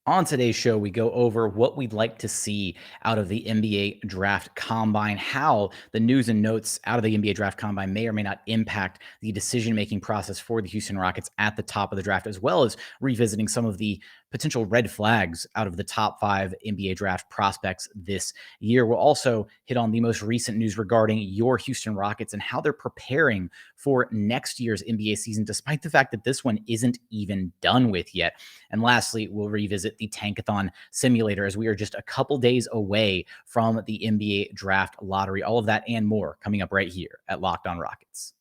On today's show, we go over what we'd like to see out of the NBA Draft Combine, how the news and notes out of the NBA Draft Combine may or may not impact the decision-making process for the Houston Rockets at the top of the draft, as well as revisiting some of the potential red flags out of the top 5 NBA Draft prospects this year. We'll also hit on the most recent news regarding your Houston Rockets and how they're preparing for next year's NBA season, despite the fact that this one isn't even done with yet. And lastly, we'll revisit the Tankathon simulator as we are just a couple days away from the NBA Draft Lottery. All of that and more coming up right here at Locked On Rockets.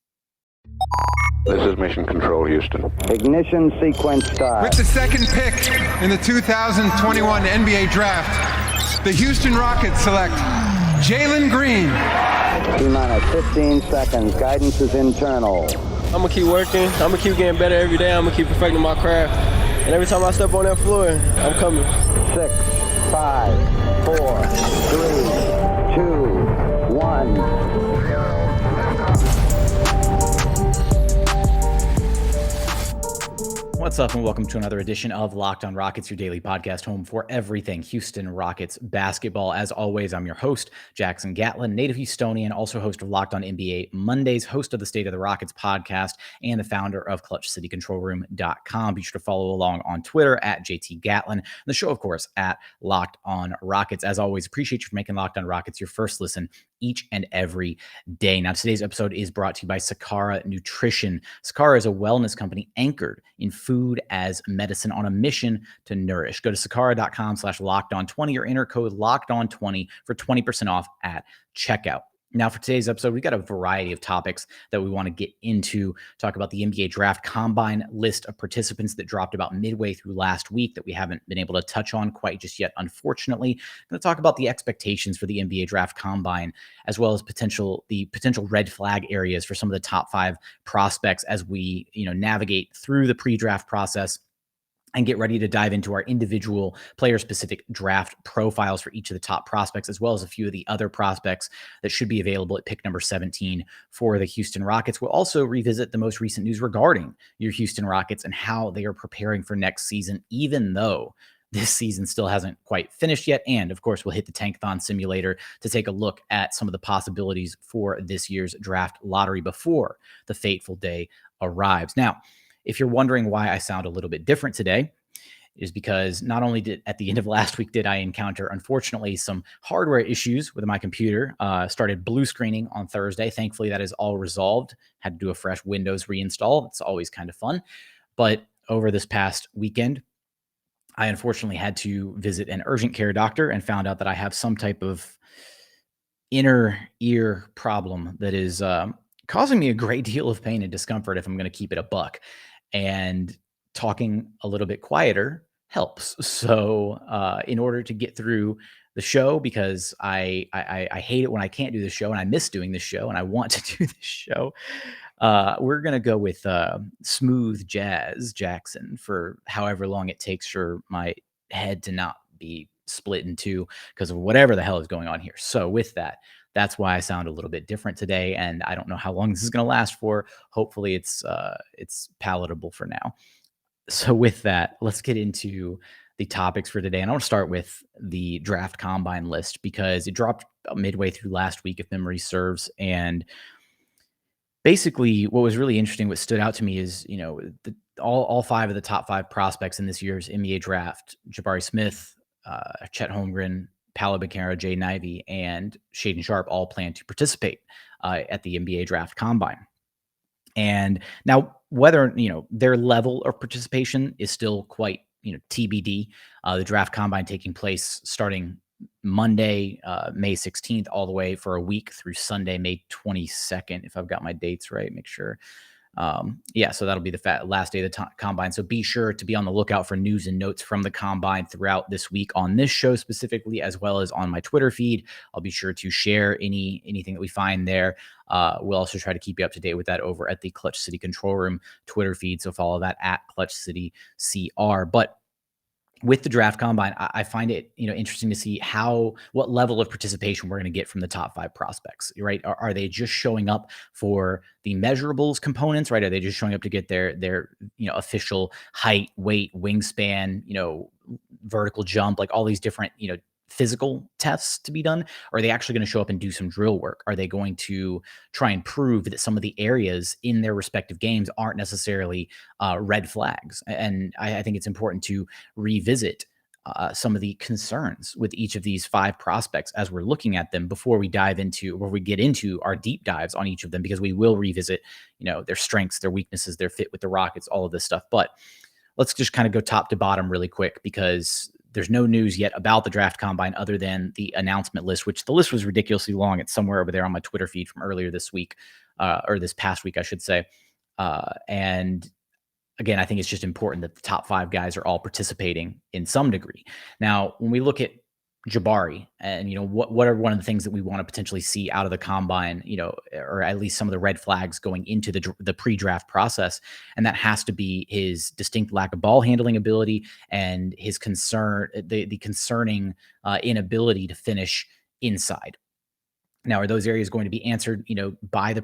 This is Mission Control, Houston. Ignition sequence start. With the second pick in the 2021 NBA Draft, the Houston Rockets select Jalen Green. T-minus 15 seconds. Guidance is internal. I'm going to keep working. I'm going to keep getting better every day. I'm going to keep perfecting my craft. And every time I step on that floor, I'm coming. 6, 5, 4, 3, 2, 1. What's up, and welcome to another edition of Locked On Rockets, your daily podcast home for everything Houston Rockets basketball. As always, I'm your host, Jackson Gatlin, native Houstonian, also host of Locked On NBA Mondays, host of the State of the Rockets podcast, and the founder of ClutchCityControlRoom.com. Be sure to follow along on Twitter at JT Gatlin. The show, of course, at Locked On Rockets. As always, appreciate you for making Locked On Rockets your first listen each and every day. Now, today's episode is brought to you by Sakara Nutrition. Sakara is a wellness company anchored in food as medicine on a mission to nourish. Go to sakara.com/lockedon20 or enter code LOCKEDON20 for 20% off at checkout. Now, for today's episode, we've got a variety of topics that we want to get into. Talk about the NBA Draft Combine list of participants that dropped about midway through last week that we haven't been able to touch on quite just yet, unfortunately. I'm going to talk about the expectations for the NBA Draft Combine, as well as the potential red flag areas for some of the top 5 prospects as we, navigate through the pre-draft process and get ready to dive into our individual player-specific draft profiles for each of the top prospects, as well as a few of the other prospects that should be available at pick number 17 for the Houston Rockets. We'll also revisit the most recent news regarding your Houston Rockets and how they are preparing for next season, even though this season still hasn't quite finished yet. And of course, we'll hit the Tankathon simulator to take a look at some of the possibilities for this year's draft lottery before the fateful day arrives. Now, if you're wondering why I sound a little bit different today, is because not only did at the end of last week did I encounter, unfortunately, some hardware issues with my computer. Started blue screening on Thursday. Thankfully, that is all resolved. Had to do a fresh Windows reinstall. It's always kind of fun. But over this past weekend, I unfortunately had to visit an urgent care doctor and found out that I have some type of inner ear problem that is causing me a great deal of pain and discomfort, if I'm going to keep it a buck. And talking a little bit quieter helps. So in order to get through the show, because I hate it when I can't do the show, and I miss doing this show, and I want to do this show, we're going to go with Smooth Jazz Jackson for however long it takes for my head to not be split in two because of whatever the hell is going on here. So with that, that's why I sound a little bit different today, and I don't know how long this is going to last for. Hopefully it's palatable for now. So with that, let's get into the topics for today. And I want to start with the draft combine list because it dropped midway through last week, if memory serves. And basically what was really interesting, what stood out to me is, all 5 of the top 5 prospects in this year's NBA draft, Jabari Smith, Chet Holmgren, Paolo Banchero, Jay Ivey, and Shaedon Sharpe all plan to participate at the NBA Draft Combine. And now whether, their level of participation is still quite, TBD. The Draft Combine taking place starting Monday, May 16th, all the way for a week through Sunday, May 22nd, if I've got my dates right, make sure. So that'll be the last day of the combine. So be sure to be on the lookout for news and notes from the combine throughout this week on this show specifically, as well as on my Twitter feed. I'll be sure to share anything that we find there. We'll also try to keep you up to date with that over at the Clutch City Control Room Twitter feed. So follow that at Clutch City CR. But with the draft combine, I find it, interesting to see what level of participation we're going to get from the top 5 prospects, right? Are they just showing up for the measurables components, right? Are they just showing up to get their official height, weight, wingspan, vertical jump, like all these different, physical tests to be done? Or are they actually going to show up and do some drill work? Are they going to try and prove that some of the areas in their respective games aren't necessarily red flags? And I think it's important to revisit some of the concerns with each of these 5 prospects as we're looking at them before we get into our deep dives on each of them, because we will revisit, their strengths, their weaknesses, their fit with the Rockets, all of this stuff. But let's just kind of go top to bottom really quick, because there's no news yet about the draft combine other than the announcement list, which the list was ridiculously long. It's somewhere over there on my Twitter feed from earlier this week, or this past week, I should say. And again, I think it's just important that the top 5 guys are all participating in some degree. Now, when we look at Jabari and, what are one of the things that we want to potentially see out of the combine, or at least some of the red flags going into the pre-draft process. And that has to be his distinct lack of ball handling ability and his the concerning inability to finish inside. Now, are those areas going to be answered, by the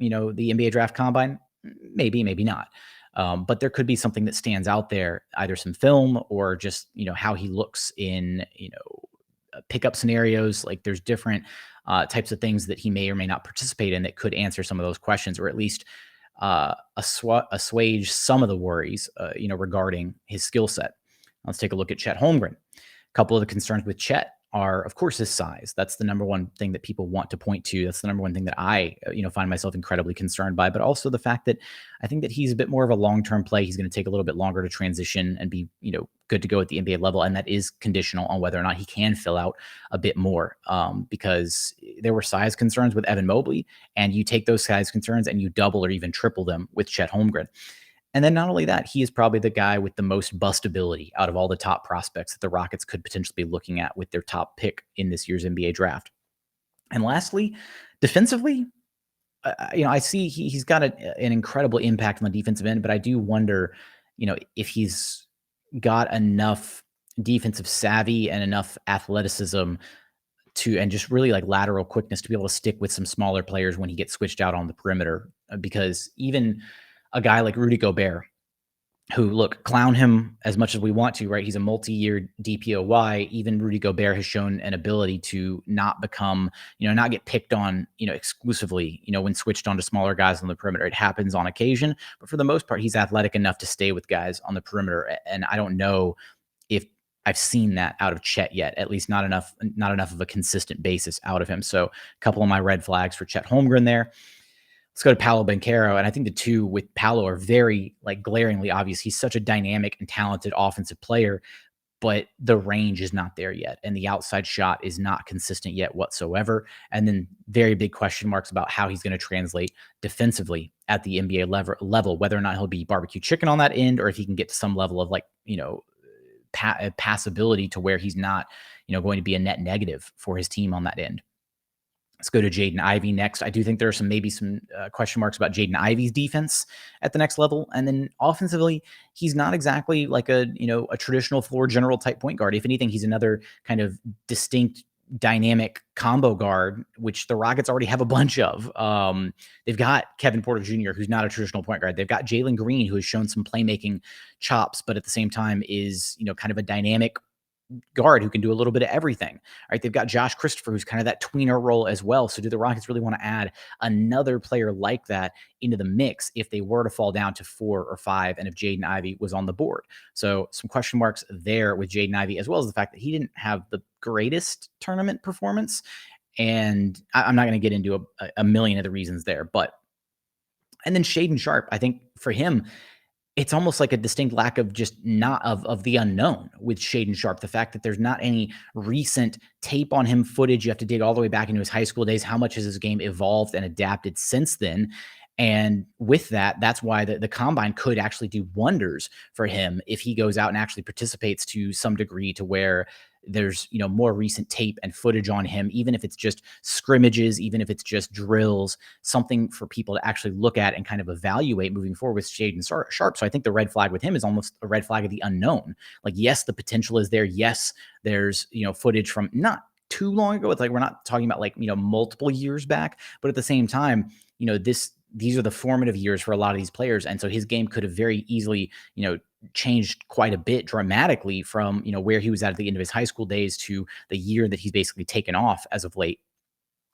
NBA draft combine? Maybe, maybe not. But there could be something that stands out there, either some film or just, how he looks in, pickup scenarios. Like there's different types of things that he may or may not participate in that could answer some of those questions, or at least assuage some of the worries, regarding his skill set. Let's take a look at Chet Holmgren. A couple of the concerns with Chet are, of course, his size. That's the number one thing that people want to point to. That's the number one thing that I, find myself incredibly concerned by, but also the fact that I think that he's a bit more of a long-term play. He's going to take a little bit longer to transition and be, good to go at the NBA level. And that is conditional on whether or not he can fill out a bit more, because there were size concerns with Evan Mobley, and you take those size concerns and you double or even triple them with Chet Holmgren. And then not only that, he is probably the guy with the most bustability out of all the top prospects that the Rockets could potentially be looking at with their top pick in this year's NBA draft. And lastly, defensively, I see he's got an incredible impact on the defensive end, but I do wonder, if he's got enough defensive savvy and enough athleticism and just really like lateral quickness to be able to stick with some smaller players when he gets switched out on the perimeter. Because even a guy like Rudy Gobert, who, look, clown him as much as we want to, right? He's a multi-year DPOY. Even Rudy Gobert has shown an ability to not become, not get picked on, exclusively, when switched on to smaller guys on the perimeter. It happens on occasion, but for the most part, he's athletic enough to stay with guys on the perimeter. And I don't know if I've seen that out of Chet yet, at least not enough of a consistent basis out of him. So a couple of my red flags for Chet Holmgren there. Let's go to Paolo Banchero. And I think the two with Paolo are very glaringly obvious. He's such a dynamic and talented offensive player, but the range is not there yet. And the outside shot is not consistent yet whatsoever. And then very big question marks about how he's going to translate defensively at the NBA level, whether or not he'll be barbecue chicken on that end, or if he can get to some level of passability to where he's not, going to be a net negative for his team on that end. Let's go to Jaden Ivey next. I do think there are some question marks about Jaden Ivey's defense at the next level. And then offensively, he's not exactly like a traditional floor general type point guard. If anything, he's another kind of distinct dynamic combo guard, which the Rockets already have a bunch of. They've got Kevin Porter Jr., who's not a traditional point guard. They've got Jalen Green, who has shown some playmaking chops, but at the same time is, kind of a dynamic guard who can do a little bit of everything. All right. They've got Josh Christopher, who's kind of that tweener role as well. So do the Rockets really want to add another player like that into the mix if they were to fall down to 4 or 5 and if Jaden Ivey was on the board? So some question marks there with Jaden Ivey, as well as the fact that he didn't have the greatest tournament performance. And I'm not going to get into a million of the reasons there, and then Shaedon Sharpe, I think for him, it's almost like a distinct lack of just not of the unknown with Shaedon Sharpe. The fact that there's not any recent tape on him, footage. You have to dig all the way back into his high school days. How much has his game evolved and adapted since then? And with that, that's why the combine could actually do wonders for him if he goes out and actually participates to some degree, to where there's, more recent tape and footage on him, even if it's just scrimmages, even if it's just drills, something for people to actually look at and kind of evaluate moving forward with Shaden Sharp. So I think the red flag with him is almost a red flag of the unknown. Like, yes, the potential is there. Yes, there's, footage from not too long ago. It's like, we're not talking about like, multiple years back, but at the same time, these are the formative years for a lot of these players. And so his game could have very easily, changed quite a bit dramatically from, where he was at the end of his high school days to the year that he's basically taken off as of late.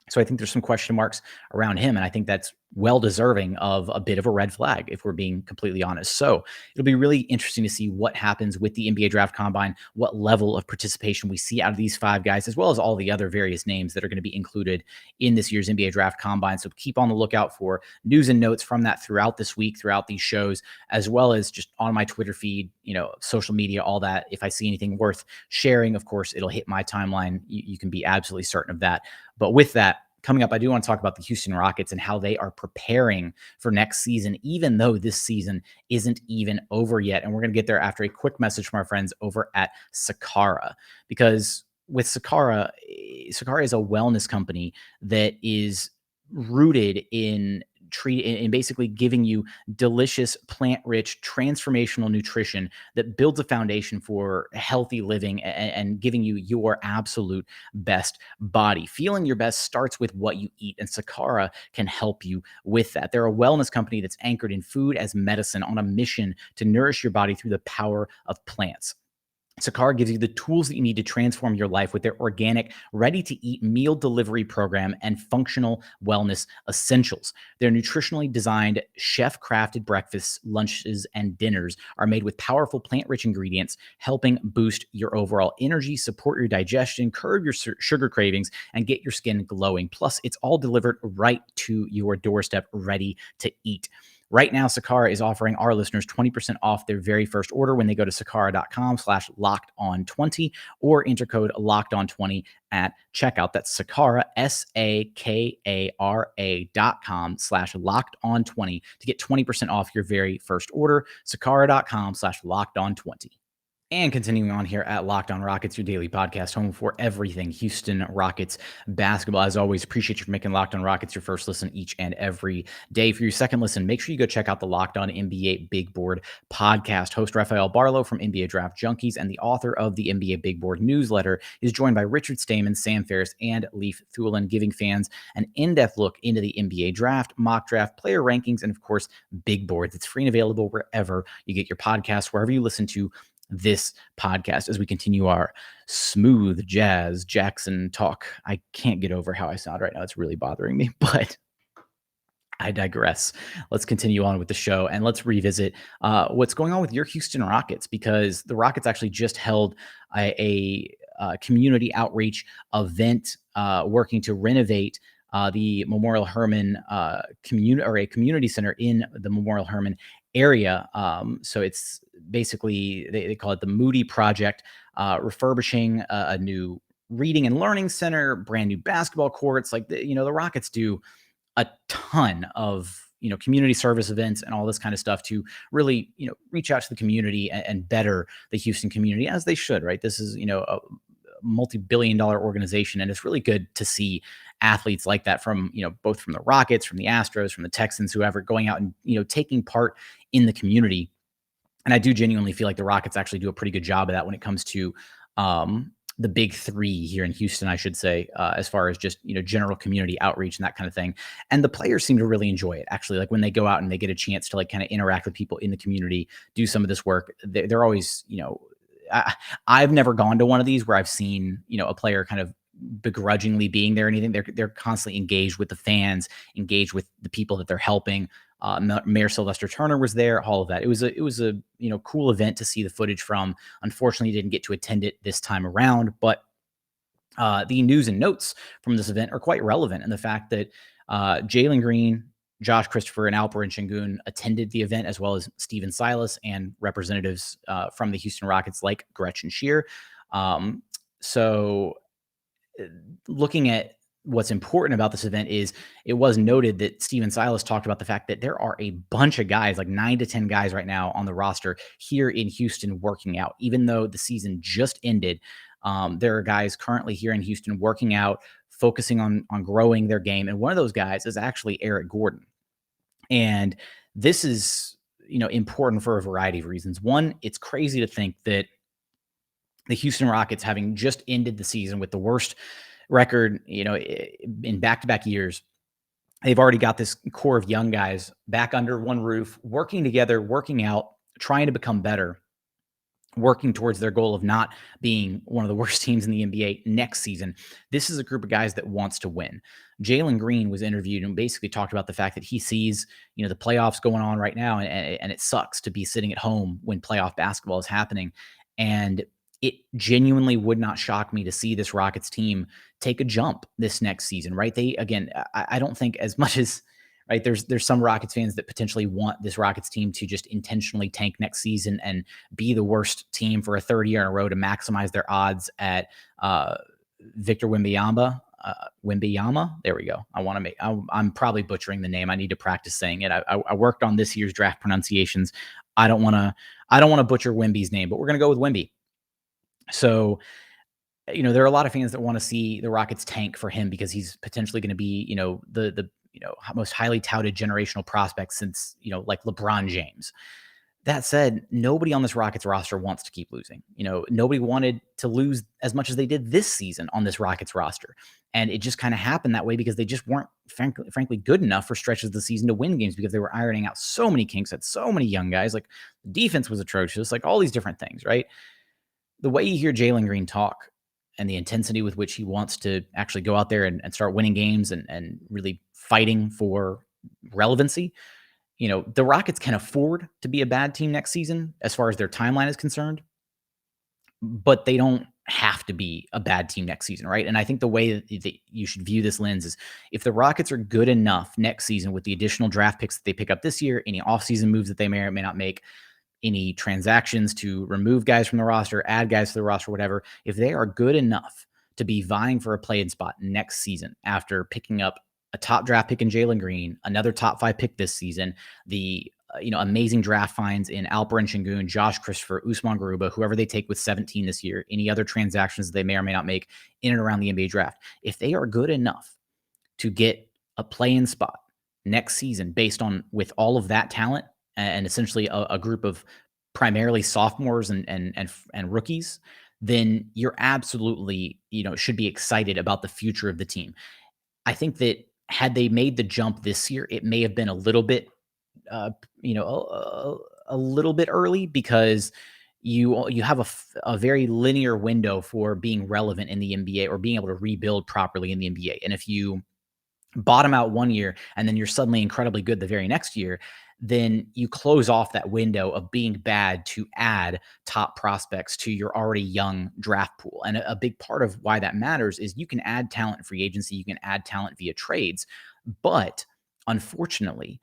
So I think there's some question marks around him, and I think that's well deserving of a bit of a red flag, if we're being completely honest. So it'll be really interesting to see what happens with the NBA Draft Combine, what level of participation we see out of these 5 guys, as well as all the other various names that are going to be included in this year's NBA Draft Combine. So keep on the lookout for news and notes from that throughout this week, throughout these shows, as well as just on my Twitter feed, social media, all that. If I see anything worth sharing, of course, it'll hit my timeline. You can be absolutely certain of that. But with that, coming up, I do want to talk about the Houston Rockets and how they are preparing for next season, even though this season isn't even over yet. And we're going to get there after a quick message from our friends over at Sakara, because with Sakara is a wellness company that is rooted in basically giving you delicious, plant-rich, transformational nutrition that builds a foundation for healthy living and giving you your absolute best body. Feeling your best starts with what you eat, and Sakara can help you with that. They're a wellness company that's anchored in food as medicine, on a mission to nourish your body through the power of plants. Sakara gives you the tools that you need to transform your life with their organic, ready-to-eat meal delivery program and functional wellness essentials. Their nutritionally designed, chef-crafted breakfasts, lunches, and dinners are made with powerful plant-rich ingredients, helping boost your overall energy, support your digestion, curb your sugar cravings, and get your skin glowing. Plus, it's all delivered right to your doorstep, ready to eat. Right now, Sakara is offering our listeners 20% off their very first order when they go to sakara.com/lockedon20 or enter code lockedon20 at checkout. That's Sakara, SAKARA.com/lockedon20 to get 20% off your very first order. Sakara.com/lockedon20. And continuing on here at Locked On Rockets, your daily podcast home for everything Houston Rockets basketball. As always, appreciate you for making Locked On Rockets your first listen each and every day. For your second listen, make sure you go check out the Locked On NBA Big Board podcast. Host Rafael Barlow from NBA Draft Junkies and the author of the NBA Big Board newsletter is joined by Richard Stamen, Sam Ferris, and Leif Thulin, giving fans an in-depth look into the NBA Draft, mock draft, player rankings, and of course, big boards. It's free and available wherever you get your podcasts, wherever you listen to this podcast, as we continue our smooth jazz Jackson talk. I can't get over how I sound right now. It's really bothering me, but I digress. Let's continue on with the show and let's revisit what's going on with your Houston Rockets, because the Rockets actually just held a community outreach event working to renovate the Memorial Hermann community center in the Memorial Hermann area. So it's basically, they call it the Moody Project, refurbishing a new reading and learning center, brand new basketball courts. Like, the Rockets do a ton of, community service events and all this kind of stuff to really, reach out to the community and better the Houston community, as they should, right? This is, a multi-billion-dollar organization, and it's really good to see athletes like that from, both from the Rockets, from the Astros, from the Texans, whoever, going out and, taking part in the community. And I do genuinely feel like the Rockets actually do a pretty good job of that when it comes to the big three here in Houston, I should say, as far as just, general community outreach and that kind of thing. And the players seem to really enjoy it, actually. Like, when they go out and they get a chance to, like, kind of interact with people in the community, do some of this work, they're always, I've never gone to one of these where I've seen, a player kind of begrudgingly being there or anything. They're constantly engaged with the fans, engaged with the people that they're helping. Mayor Sylvester Turner was there, all of that. It was a cool event to see the footage from. Unfortunately, didn't get to attend it this time around, but the news and notes from this event are quite relevant. And the fact that Jalen Green, Josh Christopher, and Alperen Sengun attended the event, as well as Steven Silas and representatives from the Houston Rockets like Gretchen Shear. So looking at what's important about this event is it was noted that Steven Silas talked about the fact that there are a bunch of guys, like 9 to 10 guys right now on the roster here in Houston working out. Even though the season just ended, there are guys currently here in Houston working out, focusing on growing their game. And one of those guys is actually Eric Gordon. And this is, important for a variety of reasons. One, it's crazy to think that the Houston Rockets, having just ended the season with the worst record, in back-to-back years, they've already got this core of young guys back under one roof, working together, working out, trying to become better, working towards their goal of not being one of the worst teams in the NBA next season. This is a group of guys that wants to win. Jalen Green was interviewed and basically talked about the fact that he sees, the playoffs going on right now, and it sucks to be sitting at home when playoff basketball is happening. And it genuinely would not shock me to see this Rockets team take a jump this next season, right? I don't think as much as, right, there's some Rockets fans that potentially want this Rockets team to just intentionally tank next season and be the worst team for a third year in a row to maximize their odds at Victor Wembanyama. There we go. I'm probably butchering the name. I need to practice saying it. I worked on this year's draft pronunciations. I don't want to butcher Wemby's name, but we're going to go with Wemby. So, there are a lot of fans that want to see the Rockets tank for him because he's potentially going to be, the most highly touted generational prospect since, like LeBron James. That said, nobody on this Rockets roster wants to keep losing. Nobody wanted to lose as much as they did this season on this Rockets roster. And it just kind of happened that way because they just weren't frankly good enough for stretches of the season to win games because they were ironing out so many kinks, had so many young guys. Like the defense was atrocious, like all these different things, right? The way you hear Jalen Green talk and the intensity with which he wants to actually go out there and start winning games and really fighting for relevancy, the Rockets can afford to be a bad team next season as far as their timeline is concerned, but they don't have to be a bad team next season, right? And I think the way that you should view this lens is if the Rockets are good enough next season with the additional draft picks that they pick up this year, any offseason moves that they may or may not make, any transactions to remove guys from the roster, add guys to the roster, whatever, if they are good enough to be vying for a play-in spot next season after picking up a top draft pick in Jalen Green, another top 5 pick this season, the amazing draft finds in Alperen Sengun, Josh Christopher, Usman Garuba, whoever they take with 17 this year, any other transactions they may or may not make in and around the NBA draft, if they are good enough to get a play-in spot next season based on with all of that talent, and essentially a group of primarily sophomores and rookies, then you're absolutely, should be excited about the future of the team. I think that had they made the jump this year, it may have been a little bit, a little bit early because you have a very linear window for being relevant in the NBA or being able to rebuild properly in the NBA. And if you bottom out one year and then you're suddenly incredibly good the very next year, then you close off that window of being bad to add top prospects to your already young draft pool. And a big part of why that matters is you can add talent in free agency, you can add talent via trades. But unfortunately,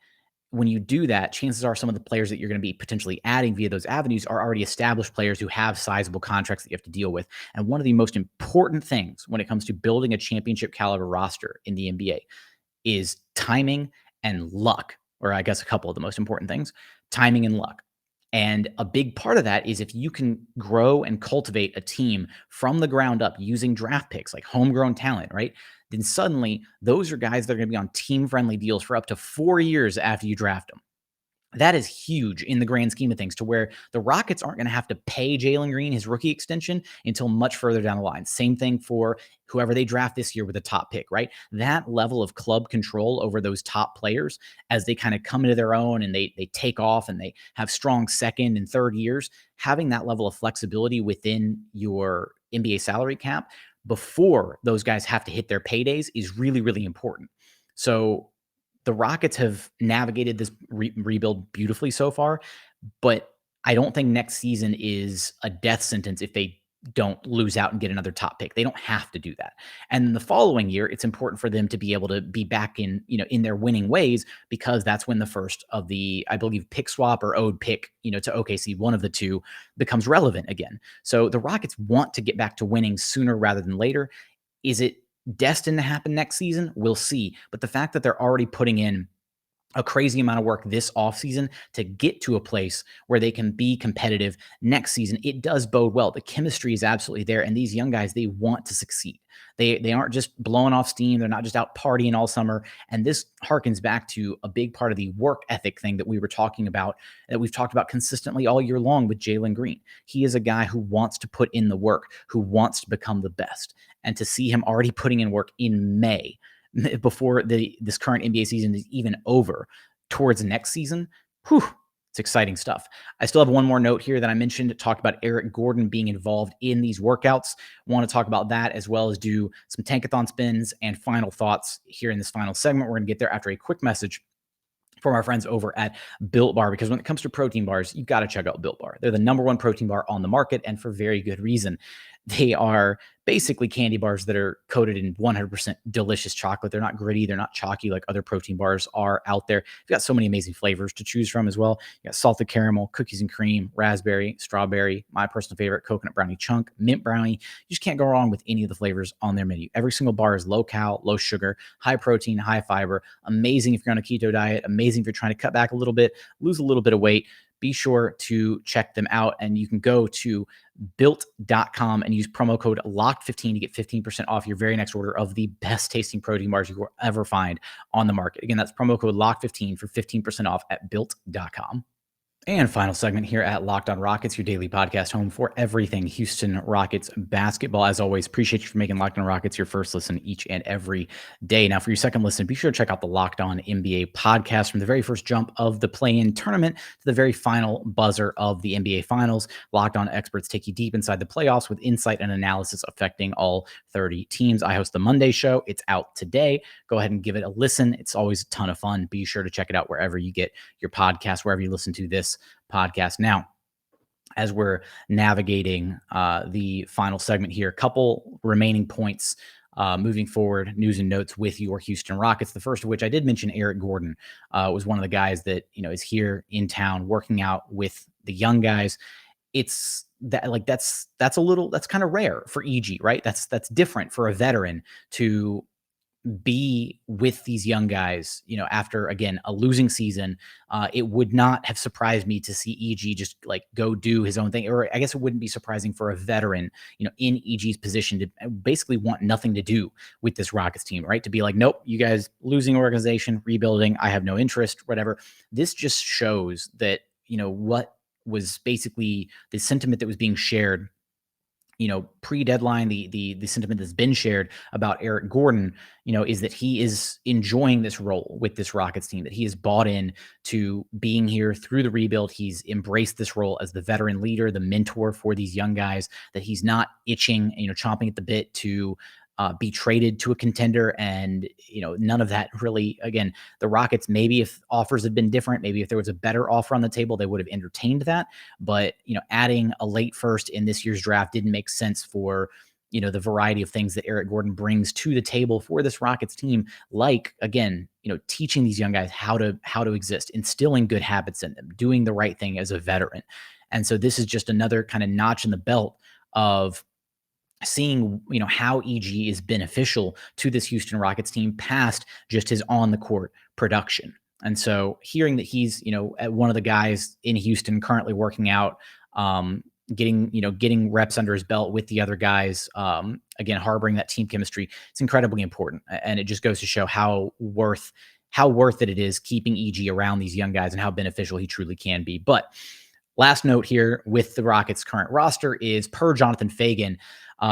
when you do that, chances are some of the players that you're going to be potentially adding via those avenues are already established players who have sizable contracts that you have to deal with. And one of the most important things when it comes to building a championship caliber roster in the NBA is timing and luck. Or I guess a couple of the most important things, timing and luck. And a big part of that is if you can grow and cultivate a team from the ground up using draft picks, like homegrown talent, right? Then suddenly those are guys that are going to be on team-friendly deals for up to 4 years after you draft them. That is huge in the grand scheme of things to where the Rockets aren't going to have to pay Jalen Green his rookie extension until much further down the line. Same thing for whoever they draft this year with a top pick, right? That level of club control over those top players as they kind of come into their own and they take off and they have strong second and third years, having that level of flexibility within your NBA salary cap before those guys have to hit their paydays is really, really important. So the Rockets have navigated this rebuild beautifully so far, but I don't think next season is a death sentence if they don't lose out and get another top pick. They don't have to do that. And then the following year, it's important for them to be able to be back in, in their winning ways, because that's when the first of the, I believe, pick swap or owed pick, to OKC, one of the two, becomes relevant again. So the Rockets want to get back to winning sooner rather than later. Is it destined to happen next season, we'll see. But the fact that they're already putting in a crazy amount of work this offseason to get to a place where they can be competitive next season, it does bode well. The chemistry is absolutely there. And these young guys, they want to succeed. They aren't just blowing off steam. They're not just out partying all summer. And this harkens back to a big part of the work ethic thing that we were talking about, that we've talked about consistently all year long with Jalen Green. He is a guy who wants to put in the work, who wants to become the best. And to see him already putting in work in May, before this current NBA season is even over, towards next season, it's exciting stuff. I still have one more note here that I mentioned, talked about Eric Gordon being involved in these workouts. Want to talk about that as well as do some tankathon spins and final thoughts here in this final segment. We're going to get there after a quick message from our friends over at Built Bar, because when it comes to protein bars, you've got to check out Built Bar. They're the #1 protein bar on the market, and for very good reason. They are basically candy bars that are coated in 100% delicious chocolate. They're not gritty. They're not chalky like other protein bars are out there. You've got so many amazing flavors to choose from as well. You got salted caramel, cookies and cream, raspberry, strawberry, my personal favorite, coconut brownie chunk, mint brownie. You just can't go wrong with any of the flavors on their menu. Every single bar is low cal, low sugar, high protein, high fiber. Amazing if you're on a keto diet. Amazing if you're trying to cut back a little bit, lose a little bit of weight. Be sure to check them out, and you can go to built.com and use promo code LOCKED15 to get 15% off your very next order of the best tasting protein bars you will ever find on the market. Again, that's promo code LOCKED15 for 15% off at built.com. And final segment here at Locked On Rockets, your daily podcast home for everything Houston Rockets basketball. As always, appreciate you for making Locked On Rockets your first listen each and every day. Now, for your second listen, be sure to check out the Locked On NBA podcast, from the very first jump of the play-in tournament to the very final buzzer of the NBA Finals. Locked On experts take you deep inside the playoffs with insight and analysis affecting all 30 teams. I host the Monday show. It's out today. Go ahead and give it a listen. It's always a ton of fun. Be sure to check it out wherever you get your podcast, wherever you listen to this podcast. Now, as we're navigating the final segment here, a couple remaining points moving forward, news and notes with your Houston Rockets. The first of which I did mention, Eric Gordon was one of the guys that, is here in town working out with the young guys. It's that, like, that's kind of rare for EG, right? That's different for a veteran to be with these young guys, after, again, a losing season. It would not have surprised me to see EG just like go do his own thing. Or I guess it wouldn't be surprising for a veteran, in EG's position to basically want nothing to do with this Rockets team, right? To be like, nope, you guys, losing organization, rebuilding, I have no interest, whatever. This just shows that, what was basically the sentiment that was being shared, pre-deadline, the sentiment that's been shared about Eric Gordon, is that he is enjoying this role with this Rockets team, that he is bought in to being here through the rebuild. He's embraced this role as the veteran leader, the mentor for these young guys, that he's not itching, chomping at the bit to be traded to a contender. And, none of that really. Again, the Rockets, maybe if offers had been different, maybe if there was a better offer on the table, they would have entertained that. But, adding a late first in this year's draft didn't make sense for, the variety of things that Eric Gordon brings to the table for this Rockets team. Like, again, teaching these young guys how to exist, instilling good habits in them, doing the right thing as a veteran. And so this is just another kind of notch in the belt of seeing, how EG is beneficial to this Houston Rockets team past just his on the court production. And so hearing that he's, one of the guys in Houston currently working out, getting reps under his belt with the other guys, again, harboring that team chemistry, it's incredibly important. And it just goes to show how worth it is keeping EG around these young guys and how beneficial he truly can be. But last note here with the Rockets' current roster is, per Jonathan Fagan,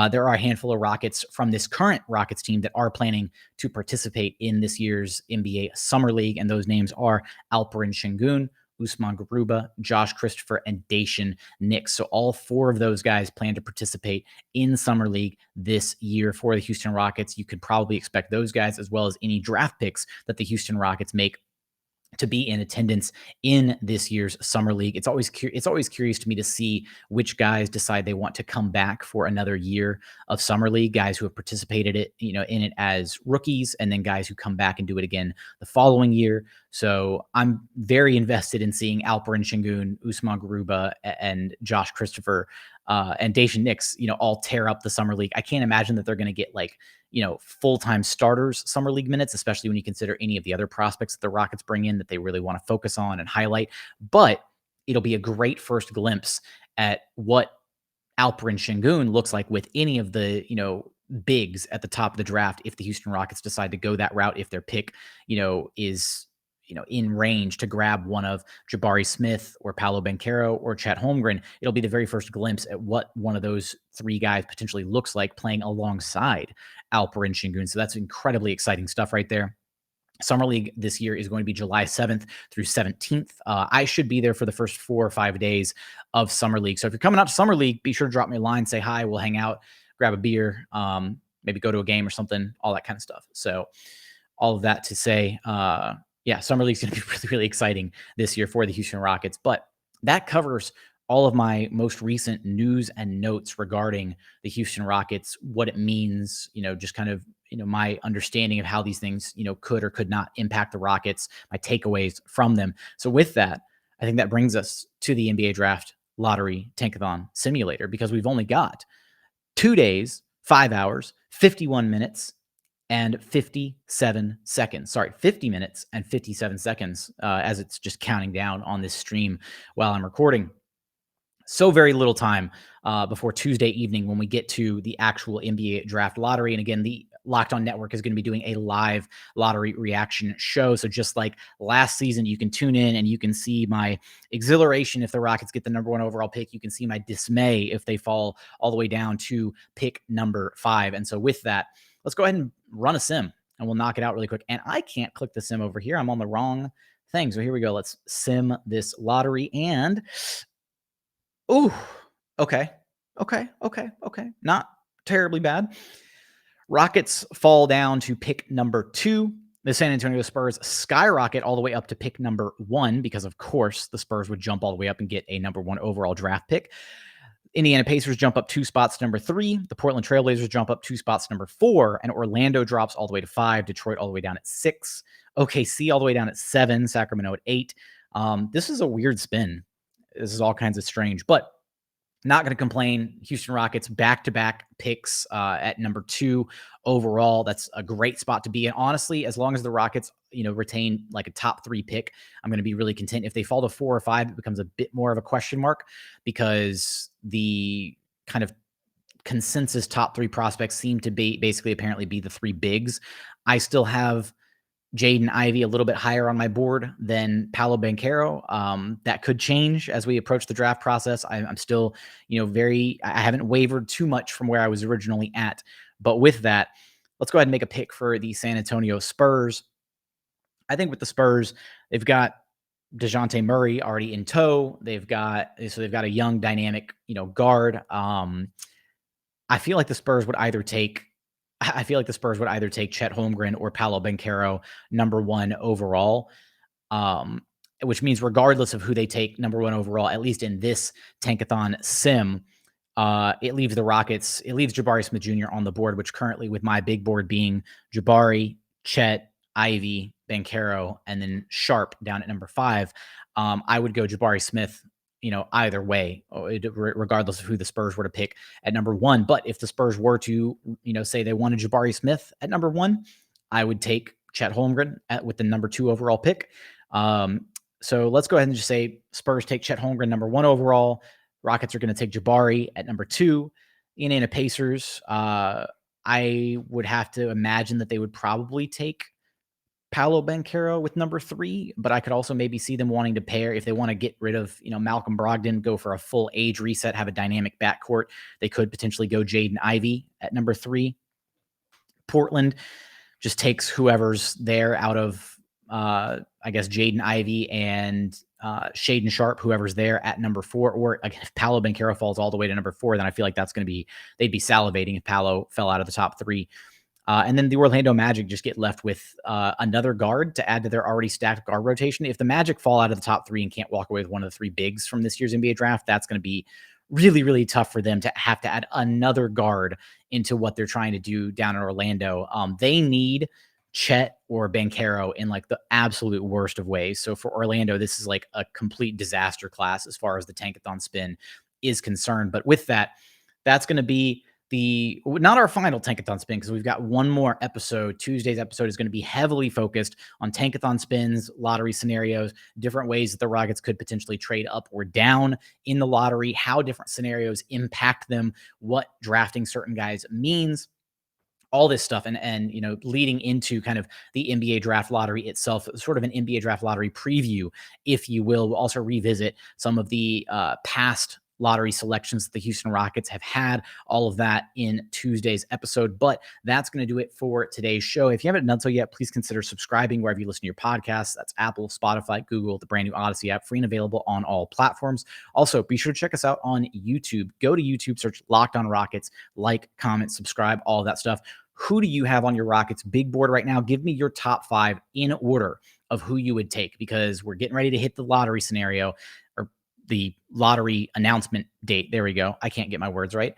there are a handful of Rockets from this current Rockets team that are planning to participate in this year's NBA Summer League, and those names are Alperen Sengun, Usman Garuba, Josh Christopher, and Daishen Nix. So all four of those guys plan to participate in Summer League this year for the Houston Rockets. You could probably expect those guys, as well as any draft picks that the Houston Rockets make, to be in attendance in this year's Summer League. It's always curious to me to see which guys decide they want to come back for another year of Summer League, guys who have participated in it as rookies, and then guys who come back and do it again the following year. So I'm very invested in seeing Alperen Sengun, Usman Garuba, and Josh Christopher and Daishen Nix, all tear up the summer league. I can't imagine that they're going to get full-time starters summer league minutes, especially when you consider any of the other prospects that the Rockets bring in that they really want to focus on and highlight. But it'll be a great first glimpse at what Alperen Sengun looks like with any of the, bigs at the top of the draft if the Houston Rockets decide to go that route, if their pick, is, in range to grab one of Jabari Smith or Paolo Banchero or Chet Holmgren. It'll be the very first glimpse at what one of those three guys potentially looks like playing alongside Alperen Sengun. So that's incredibly exciting stuff right there. Summer League this year is going to be July 7th through 17th. I should be there for the first 4 or 5 days of Summer League. So if you're coming out to Summer League, be sure to drop me a line, say hi, we'll hang out, grab a beer, maybe go to a game or something, all that kind of stuff. So all of that to say, Summer League is going to be really, really exciting this year for the Houston Rockets. But that covers all of my most recent news and notes regarding the Houston Rockets, what it means, just kind of, my understanding of how these things, could or could not impact the Rockets, my takeaways from them. So with that, I think that brings us to the NBA Draft Lottery Tankathon Simulator, because we've only got 2 days, 5 hours, 51 minutes, and 57 seconds. 50 minutes and 57 seconds as it's just counting down on this stream while I'm recording. So very little time before Tuesday evening when we get to the actual NBA Draft Lottery. And again, the Locked On Network is going to be doing a live lottery reaction show. So just like last season, you can tune in and you can see my exhilaration if the Rockets get the number 1 overall pick. You can see my dismay if they fall all the way down to pick number 5. And so with that, let's go ahead and run a sim and we'll knock it out really quick. And I can't click the sim over here. I'm on the wrong thing. So here we go. Let's sim this lottery. And okay. Not terribly bad. Rockets fall down to pick number 2. The San Antonio Spurs skyrocket all the way up to pick number 1 because, of course, the Spurs would jump all the way up and get a number 1 overall draft pick. Indiana Pacers jump up 2 spots to number 3. The Portland Trailblazers jump up 2 spots to number 4. And Orlando drops all the way to 5. Detroit all the way down at 6. OKC all the way down at 7. Sacramento at 8. This is a weird spin. This is all kinds of strange, but not going to complain. Houston Rockets back-to-back picks at number 2 overall. That's a great spot to be in. Honestly, as long as the Rockets, retain like a top 3 pick, I'm going to be really content. If they fall to 4 or 5, it becomes a bit more of a question mark because the kind of consensus top 3 prospects seem to be apparently be the 3 bigs. I still have Jaden Ivey a little bit higher on my board than Paolo Banchero. That could change as we approach the draft process. I'm still, I haven't wavered too much from where I was originally at. But with that, let's go ahead and make a pick for the San Antonio Spurs. I think with the Spurs, they've got DeJounte Murray already in tow. They've got a young, dynamic, guard. I feel like the Spurs would either take Chet Holmgren or Paolo Banchero number 1 overall, which means regardless of who they take number 1 overall, at least in this Tankathon sim, it leaves Jabari Smith Jr. on the board, which currently with my big board being Jabari, Chet, Ivy, Banchero, and then Sharp down at number 5, I would go Jabari Smith, either way, regardless of who the Spurs were to pick at number 1. But if the Spurs were to, say they wanted Jabari Smith at number 1, I would take Chet Holmgren with the number 2 overall pick. So let's go ahead and just say Spurs take Chet Holmgren number 1 overall. Rockets are going to take Jabari at number 2. Indiana Pacers, I would have to imagine that they would probably take Paolo Banchero with number 3, but I could also maybe see them wanting to pair if they want to get rid of, Malcolm Brogdon, go for a full age reset, have a dynamic backcourt. They could potentially go Jaden Ivey at number 3. Portland just takes whoever's there out of, Jaden Ivey and Shaedon Sharp, whoever's there at number 4. Or again, if Paolo Banchero falls all the way to number 4, then I feel like they'd be salivating if Paolo fell out of the top 3. And then the Orlando Magic just get left with another guard to add to their already stacked guard rotation. If the Magic fall out of the top 3 and can't walk away with one of the 3 bigs from this year's NBA draft, that's going to be really, really tough for them to have to add another guard into what they're trying to do down in Orlando. They need Chet or Banchero in like the absolute worst of ways. So for Orlando, this is like a complete disaster class as far as the Tankathon spin is concerned. But with that, that's going to be not our final Tankathon spin, because we've got one more episode. Tuesday's episode is going to be heavily focused on Tankathon spins, lottery scenarios, different ways that the Rockets could potentially trade up or down in the lottery, how different scenarios impact them, what drafting certain guys means, all this stuff. And leading into kind of the NBA draft lottery itself, sort of an NBA draft lottery preview, if you will. We'll also revisit some of the past lottery selections that the Houston Rockets have had, all of that in Tuesday's episode. But that's going to do it for today's show. If you haven't done so yet, please consider subscribing wherever you listen to your podcasts. That's Apple, Spotify, Google, the brand new Odyssey app, free and available on all platforms. Also, be sure to check us out on YouTube. Go to YouTube, search Locked On Rockets, like, comment, subscribe, all of that stuff. Who do you have on your Rockets big board right now? Give me your top 5 in order of who you would take, because we're getting ready to hit the lottery scenario, or the lottery announcement date. There we go. I can't get my words right.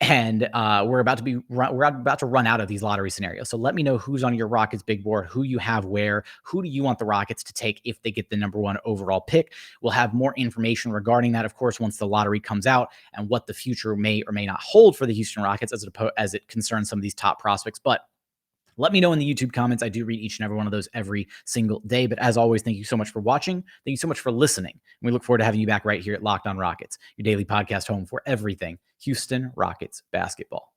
And we're about to run out of these lottery scenarios. So let me know who's on your Rockets big board, who you have where, who do you want the Rockets to take if they get the number 1 overall pick. We'll have more information regarding that, of course, once the lottery comes out, and what the future may or may not hold for the Houston Rockets as it concerns some of these top prospects. But let me know in the YouTube comments. I do read each and every one of those every single day. But as always, thank you so much for watching. Thank you so much for listening. We look forward to having you back right here at Locked On Rockets, your daily podcast home for everything Houston Rockets basketball.